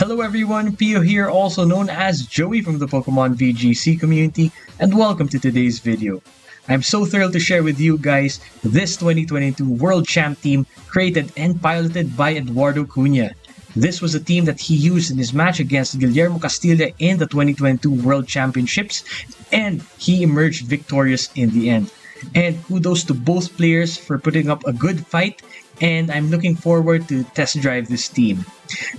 Hello everyone, Pio here, also known as Joey from the Pokemon VGC community, and welcome to today's video. I'm so thrilled to share with you guys this 2022 World Champ team created and piloted by Eduardo Cunha. This was a team that he used in his match against Gulliermo Castillo in the 2022 World Championships, and he emerged victorious in the end. And kudos to both players for putting up a good fight, and I'm looking forward to test drive this team.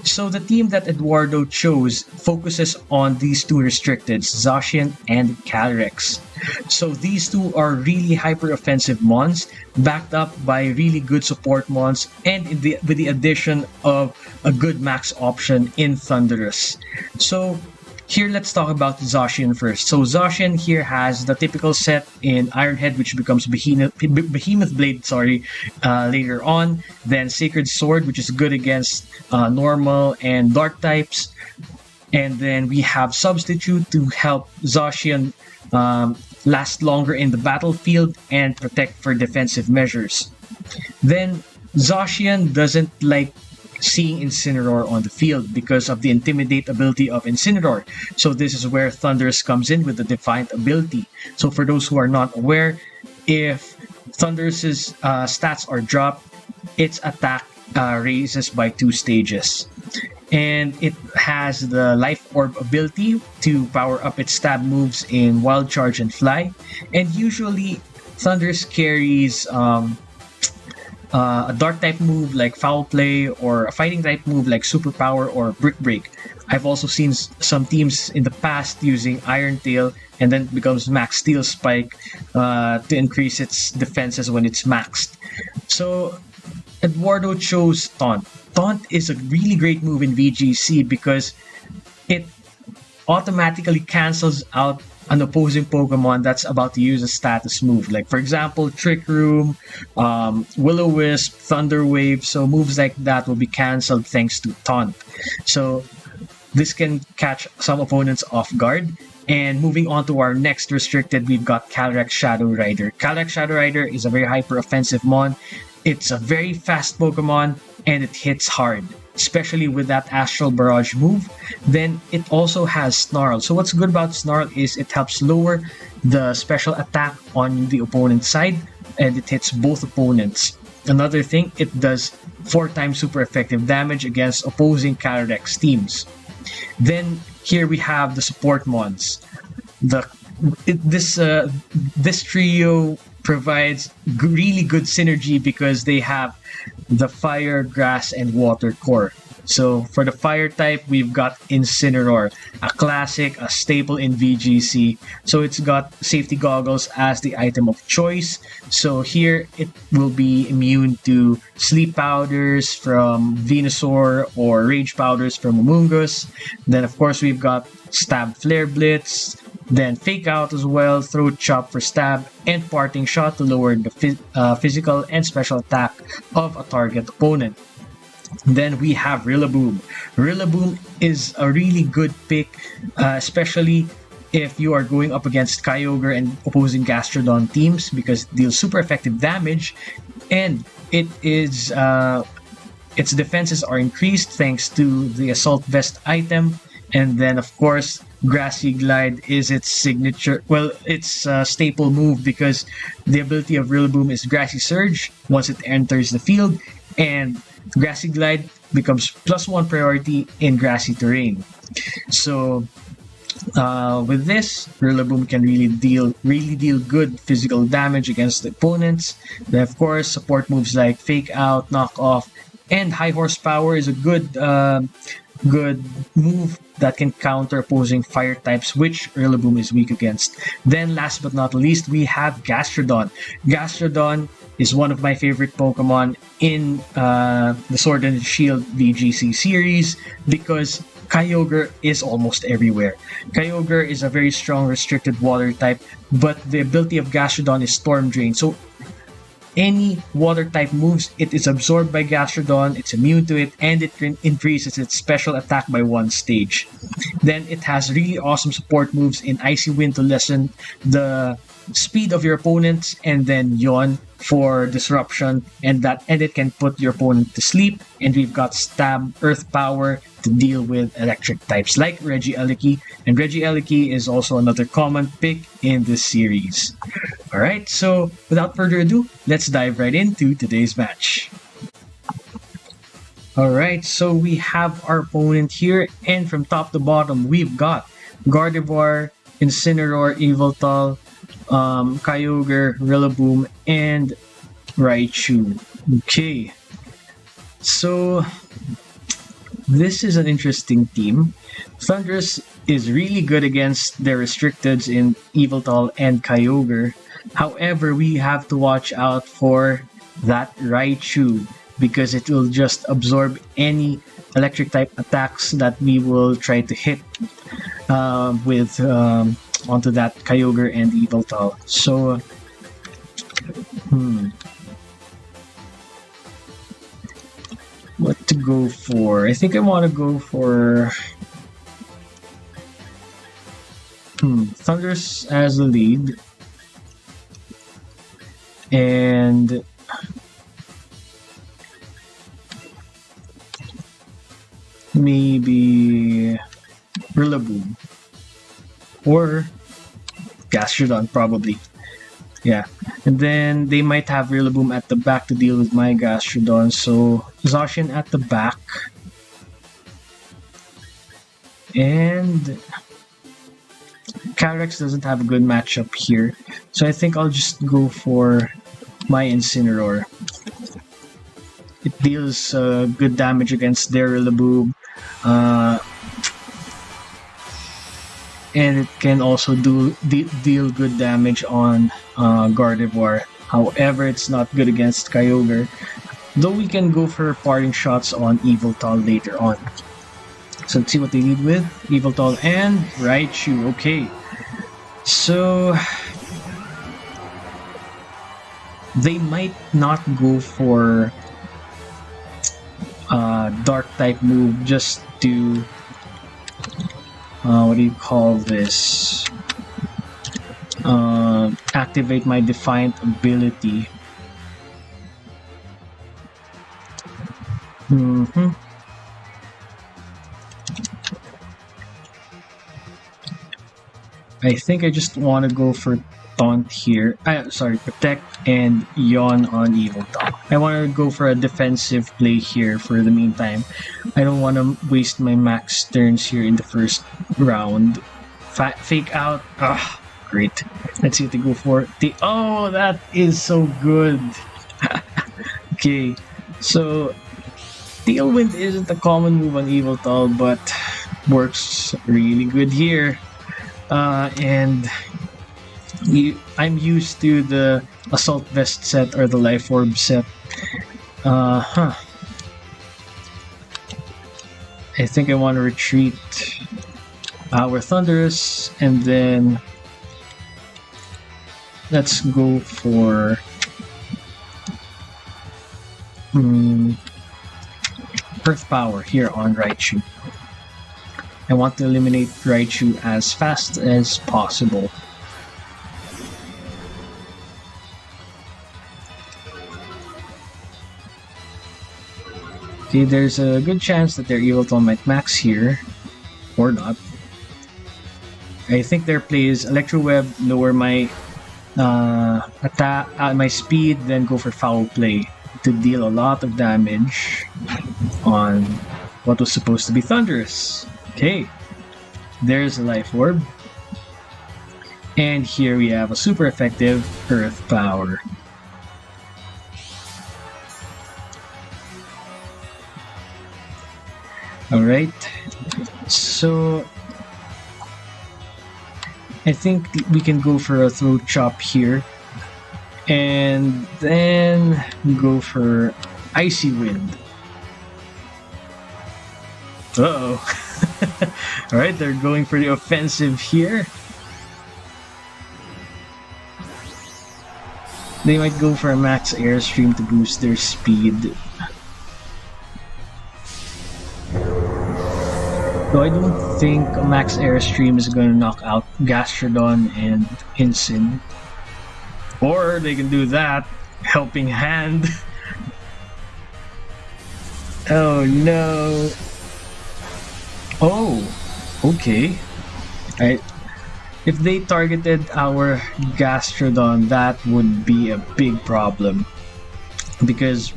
So the team that Eduardo chose focuses on these two restricteds, Zacian and Calyrex. So these two are really hyper-offensive mons, backed up by really good support mons, and with the addition of a good max option in Thundurus. So here, let's talk about Zacian first. So Zacian here has the typical set in Iron Head, which becomes Behemoth Blade, later on. Then Sacred Sword, which is good against normal and dark types. And then we have Substitute to help Zacian last longer in the battlefield and protect for defensive measures. Then Zacian doesn't like seeing Incineroar on the field because of the Intimidate ability of Incineroar. So this is where Thundurus comes in with the Defiant ability. So for those who are not aware, if Thundurus's stats are dropped, its attack raises by 2 stages. And it has the Life Orb ability to power up its stab moves in Wild Charge and Fly. And usually Thundurus carries a dark type move like Foul Play, or a fighting type move like Superpower or Brick Break. I've also seen some teams in the past using Iron Tail, and then it becomes Max Steel Spike to increase its defenses when it's maxed. So Eduardo chose Taunt. Taunt is a really great move in VGC because it automatically cancels out an opposing Pokemon that's about to use a status move. Like, for example, Trick Room, Will-O-Wisp, Thunder Wave. So moves like that will be cancelled thanks to Taunt. So this can catch some opponents off guard. And moving on to our next restricted, we've got Calyrex Shadow Rider. Calyrex Shadow Rider is a very hyper-offensive mon. It's a very fast Pokemon, and it hits hard, especially with that Astral Barrage move. Then it also has Snarl. So what's good about Snarl is it helps lower the special attack on the opponent's side, and it hits both opponents. Another thing, it does 4 times super effective damage against opposing Calyrex teams. Then here we have the support mons. This trio provides really good synergy because they have the Fire, Grass, and Water core. So for the Fire type, we've got Incineroar, a classic, a staple in VGC. So it's got Safety Goggles as the item of choice. So here it will be immune to Sleep Powders from Venusaur or Rage Powders from Amoonguss. Then of course we've got Stab Flare Blitz, then Fake Out as well, Throat Chop for stab, and Parting Shot to lower the physical and special attack of a target opponent. Then we have Rillaboom. Rillaboom is a really good pick, especially if you are going up against Kyogre and opposing Gastrodon teams, because it deals super effective damage, and it is its defenses are increased thanks to the Assault Vest item. And then of course, Grassy Glide is its signature, its staple move, because the ability of Rillaboom is Grassy Surge once it enters the field, and Grassy Glide becomes +1 priority in grassy terrain. So with this, Rillaboom can really deal good physical damage against the opponents. Then of course, support moves like Fake Out, Knock Off, and High Horsepower is a good move that can counter opposing fire types, which Rillaboom is weak against. Then last but not least, we have Gastrodon. Gastrodon is one of my favorite Pokemon in the Sword and Shield VGC series because Kyogre is almost everywhere. Kyogre is a very strong restricted water type, but the ability of Gastrodon is Storm Drain. So any water type moves, it is absorbed by Gastrodon, it's immune to it, and it increases its special attack by 1 stage. Then it has really awesome support moves in Icy Wind to lessen the speed of your opponents, and then Yawn for disruption, and it can put your opponent to sleep. And we've got Stab, Earth Power to deal with electric types like Regieleki, and Regieleki is also another common pick in this series. Alright, so without further ado, let's dive right into today's match. Alright, so we have our opponent here, and from top to bottom, we've got Gardevoir, Incineroar, Yveltal, Kyogre, Rillaboom, and Raichu. Okay, so this is an interesting team. Thundurus is really good against their restricteds in Yveltal and Kyogre. However, we have to watch out for that Raichu because it will just absorb any electric type attacks that we will try to hit with onto that Kyogre and Yveltal. So, what to go for? I think I want to go for Thundurus as the lead, and maybe Rillaboom or Gastrodon, probably. Yeah, and then they might have Rillaboom at the back to deal with my Gastrodon, so Zacian at the back. And Calyrex doesn't have a good matchup here, so I think I'll just go for my Incineroar. It deals good damage against their Rillaboom, and it can also deal good damage on Gardevoir. However, it's not good against Kyogre, though we can go for parting shots on Yveltal later on. So let's see what they lead with. Yveltal and Raichu. Okay, so they might not go for dark type move just to what do you call this? Activate my Defiant ability. I think I just want to go for Taunt here. Protect and Yawn on Yveltal. I want to go for a defensive play here for the meantime. I don't want to waste my max turns here in the first round. Fake out. Great. Let's see what they go for. Oh, that is so good. Okay, so Tailwind isn't a common move on Yveltal, but works really good here. And I'm used to the Assault Vest set or the Life Orb set. I think I want to retreat our Thundurus, and then let's go for Earth Power here on Raichu. I want to eliminate Raichu as fast as possible. Okay, there's a good chance that their Yveltal might max here, or not. I think their play is Electro Web, lower my attack, my speed, then go for Foul Play to deal a lot of damage on what was supposed to be Thundurus. Okay, there's a Life Orb, and here we have a super effective Earth Power. Alright, so I think we can go for a Throat Chop here, and then go for Icy Wind. Uh-oh. Alright, they're going for the offensive here. They might go for a Max Airstream to boost their speed. Though I don't think a Max Airstream is going to knock out Gastrodon and Incin. Or they can do that Helping hand. Oh no. Oh, okay. Alright. If they targeted our Gastrodon, that would be a big problem. Because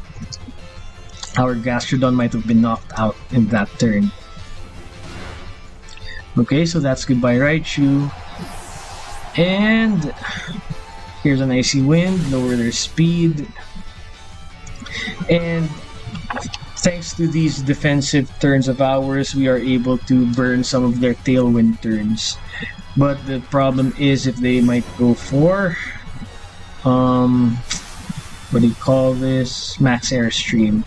our Gastrodon might have been knocked out in that turn. Okay, so that's goodbye Raichu. And here's an Icy Wind, lower their speed. And thanks to these defensive turns of ours, we are able to burn some of their Tailwind turns. But the problem is if they might go for what do you call this? Max Airstream.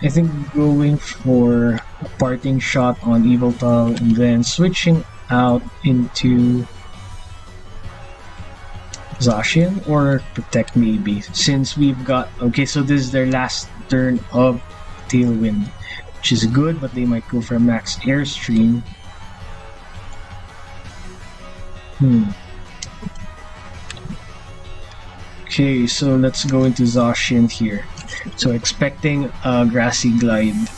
I think going for a parting shot on Yveltal and then switching out into Zacian or Protect maybe, since we've got... Okay, so this is their last turn of Tailwind, which is good, but they might go for a Max Airstream. Okay, so let's go into Zacian here. So expecting a Grassy Glide.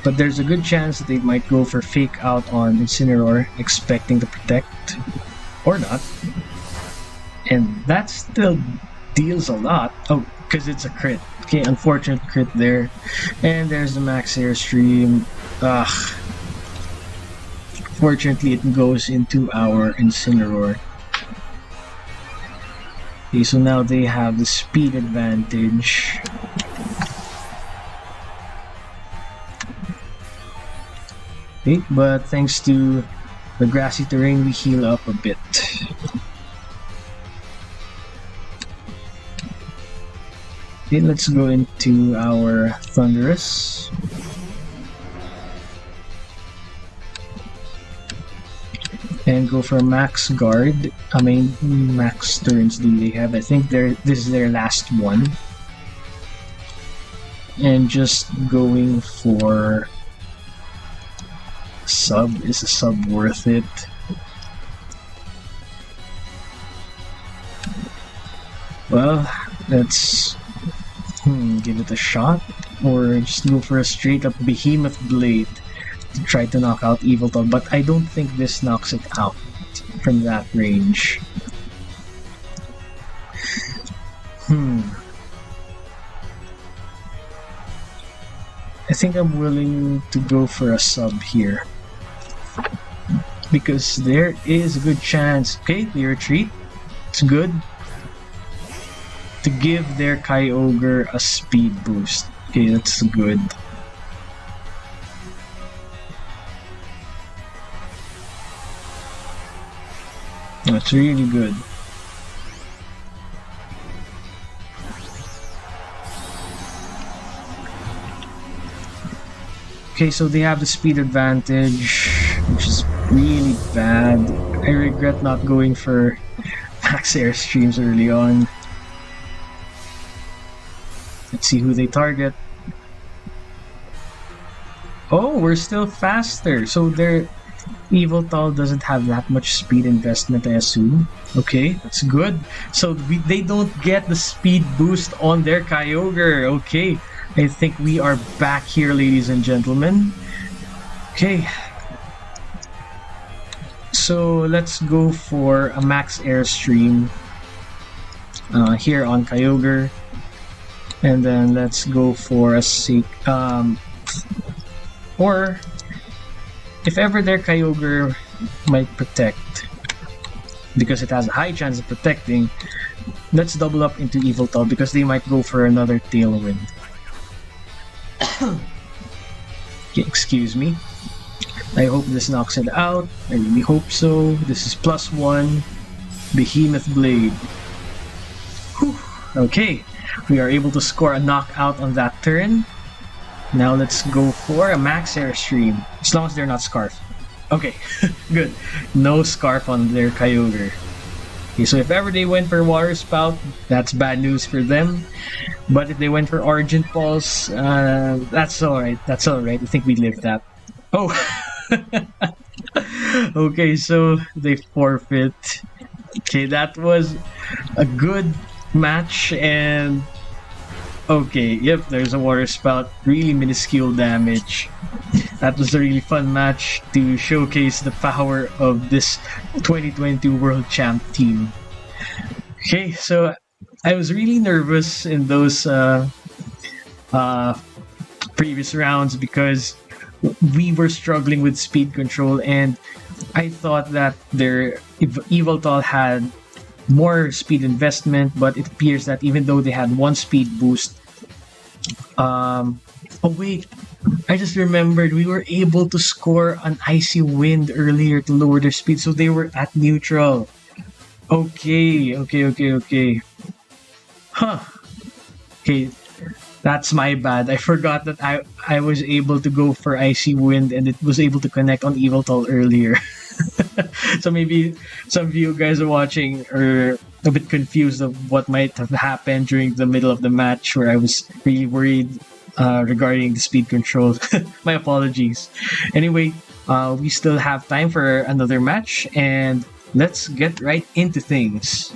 But there's a good chance that they might go for Fake Out on Incineroar, expecting to protect, or not. And that still deals a lot. Oh, because it's a crit. Okay, unfortunate crit there. And there's the Max Airstream. Ugh. Fortunately, it goes into our Incineroar. Okay, so now they have the speed advantage. Okay, but thanks to the grassy terrain, we heal up a bit. Okay, let's go into our Thunderous. And go for Max Guard. I mean, max turns do they have? I think this is their last one. And just going for sub. Is a sub worth it? Well, let's give it a shot, or just go for a straight up Behemoth Blade to try to knock out Yveltal, but I don't think this knocks it out from that range. I think I'm willing to go for a sub here, because there is a good chance. Okay, they retreat. It's good to give their Kyogre a speed boost. Okay, that's good. That's really good. Okay, so they have the speed advantage, which is really bad. I regret not going for Max Airstreams early on. Let's see who they target. Oh, we're still faster. So their Yveltal doesn't have that much speed investment, I assume. Okay, that's good. So they don't get the speed boost on their Kyogre. Okay, I think we are back here, ladies and gentlemen. Okay. So let's go for a Max Airstream here on Kyogre. And then let's go for a or if ever their Kyogre might protect, because it has a high chance of protecting, let's double up into Yveltal because they might go for another Tailwind. Okay, excuse me. I hope this knocks it out. I really hope so. This is +1. Behemoth Blade. Whew. Okay. We are able to score a knockout on that turn. Now let's go for a Max Airstream. As long as they're not Scarf. Okay, good. No Scarf on their Kyogre. Okay, so if ever they went for Water Spout, that's bad news for them. But if they went for Argent Pulse, that's alright. That's alright. I think we lived that. Oh! Okay, so they forfeit. Okay, that was a good match, and okay, yep, there's a Water Spout. Really minuscule damage. That was a really fun match to showcase the power of this 2022 World Champ team. Okay, so I was really nervous in those previous rounds because we were struggling with speed control, and I thought that their Eviltal had more speed investment, but it appears that even though they had one speed boost, oh wait, I just remembered we were able to score an Icy Wind earlier to lower their speed, so they were at neutral. Okay. Huh. Okay, that's my bad. I forgot that I was able to go for Icy Wind and it was able to connect on Eviltal earlier. So maybe some of you guys are watching are a bit confused of what might have happened during the middle of the match where I was really worried regarding the speed control. My apologies. Anyway, we still have time for another match, and let's get right into things.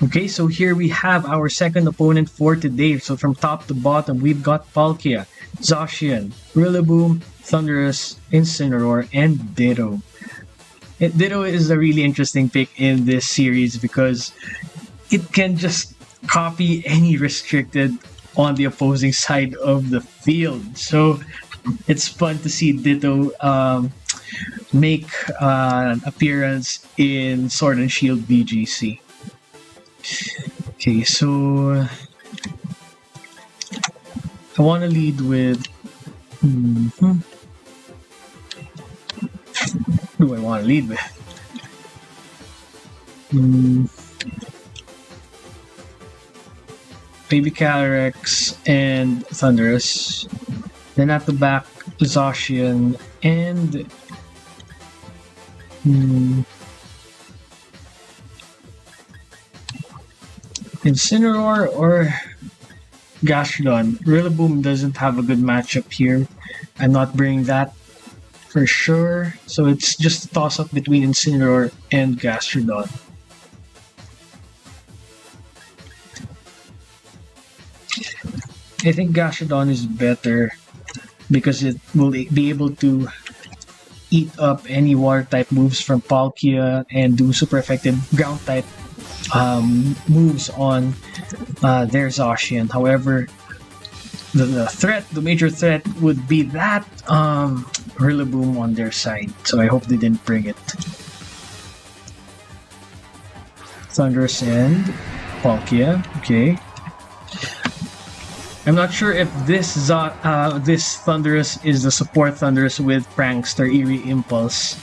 Okay, so here we have our second opponent for today. So from top to bottom, we've got Palkia, Zacian, Rillaboom, Thundurus, Incineroar, and Ditto. Ditto is a really interesting pick in this series because it can just copy any restricted on the opposing side of the field. So it's fun to see Ditto make an appearance in Sword and Shield VGC. Okay, so I want to lead with. Who do I want to lead with? Baby Calyrex and Thundurus. Then at the back, Zacian and Incineroar or Gastrodon. Rillaboom doesn't have a good matchup here. I'm not bringing that for sure. So it's just a toss-up between Incineroar and Gastrodon. I think Gastrodon is better because it will be able to eat up any water type moves from Palkia and do super effective ground type moves on their Zacian. However, the major threat would be that Rillaboom on their side. So I hope they didn't bring it. Thundurus and Palkia. Okay. I'm not sure if this Thundurus is the support Thundurus with Prankster Eerie Impulse.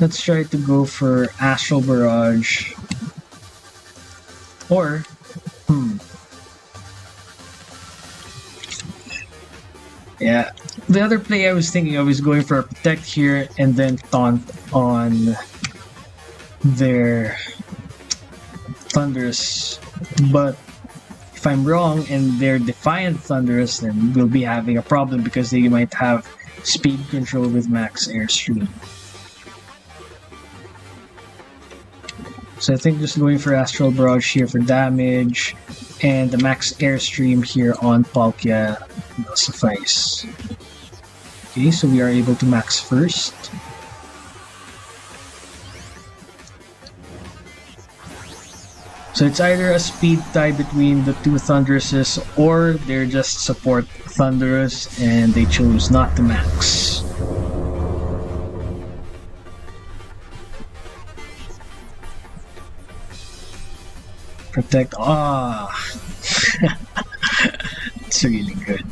Let's try to go for Astral Barrage. Or, yeah. The other play I was thinking of is going for a Protect here and then Taunt on their Thundurus. But if I'm wrong and they're Defiant Thundurus, then we'll be having a problem because they might have speed control with Max Airstream. So I think just going for Astral Barrage here for damage and the Max Airstream here on Palkia will suffice. Okay, so we are able to max first. So it's either a speed tie between the two Thunduruses or they're just support Thundurus and they chose not to max. Protect. It's really good.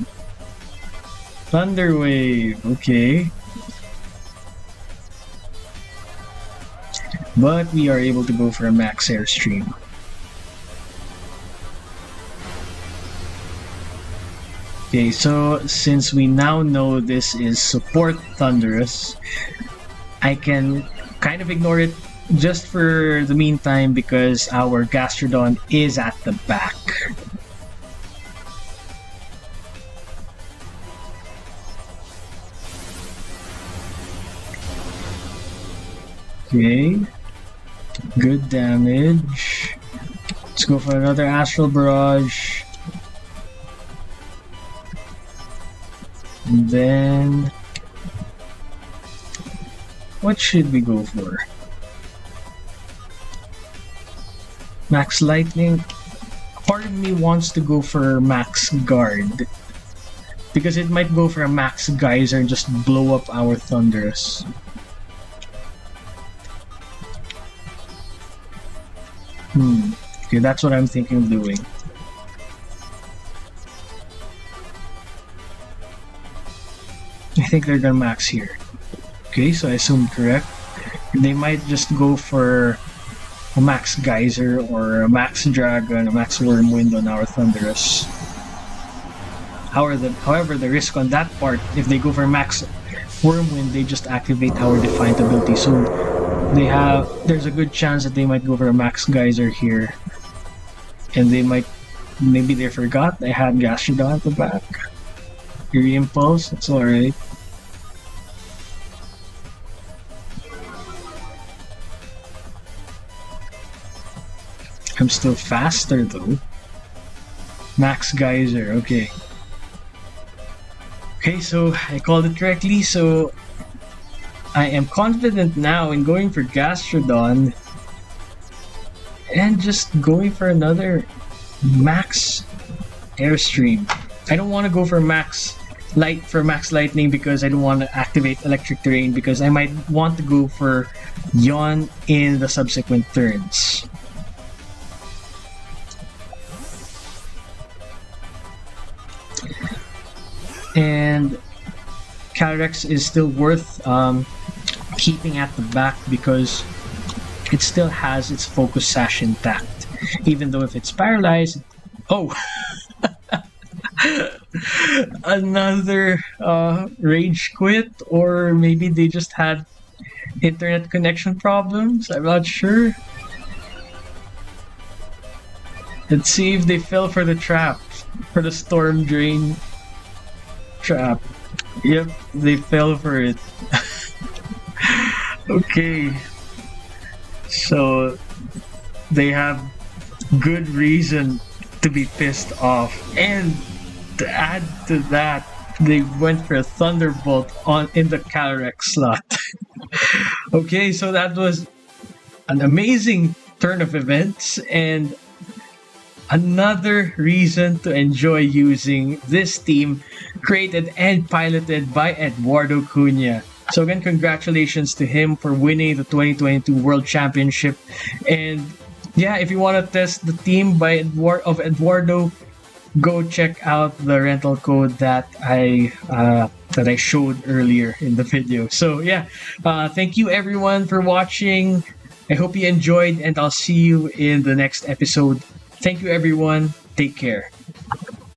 Thunder Wave, okay. But we are able to go for a Max Airstream. Okay, so since we now know this is support Thunderous, I can kind of ignore it just for the meantime because our Gastrodon is at the back. Okay, good damage. Let's go for another Astral Barrage. And then, what should we go for? Max Lightning. Part of me wants to go for Max Guard because it might go for a Max Geyser and just blow up our Thunderous. Okay, that's what I'm thinking of doing. I think they're gonna max here. Okay, so I assumed correct. They might just go for a Max Geyser or a Max Dragon, a Max Wormwind on our Thunderous. However, the risk on that part, if they go for Max Wormwind, they just activate our Defiant ability. So there's a good chance that they might go for a Max Geyser here. And maybe they forgot I had Gastrodon at the back. Fury Impulse, that's alright. I'm still faster though. Max Geyser, okay. Okay, so I called it correctly, so I am confident now in going for Gastrodon and just going for another Max Airstream. I don't want to go for Max Lightning because I don't want to activate Electric Terrain because I might want to go for Yawn in the subsequent turns. And Calyrex is still worth keeping at the back because it still has its Focus Sash intact. Even though if it's paralyzed... Oh! Another rage quit, or maybe they just had internet connection problems. I'm not sure. Let's see if they fell for the trap, for the Storm Drain trap. Yep, they fell for it. Okay. So they have good reason to be pissed off, and to add to that, they went for a Thunderbolt in the Calyrex slot. Okay, so that was an amazing turn of events and another reason to enjoy using this team, created and piloted by Eduardo Cunha. So again, congratulations to him for winning the 2022 World Championship. And yeah, if you want to test the team of Eduardo, go check out the rental code that I showed earlier in the video. So yeah, thank you everyone for watching. I hope you enjoyed, and I'll see you in the next episode. Thank you everyone. Take care.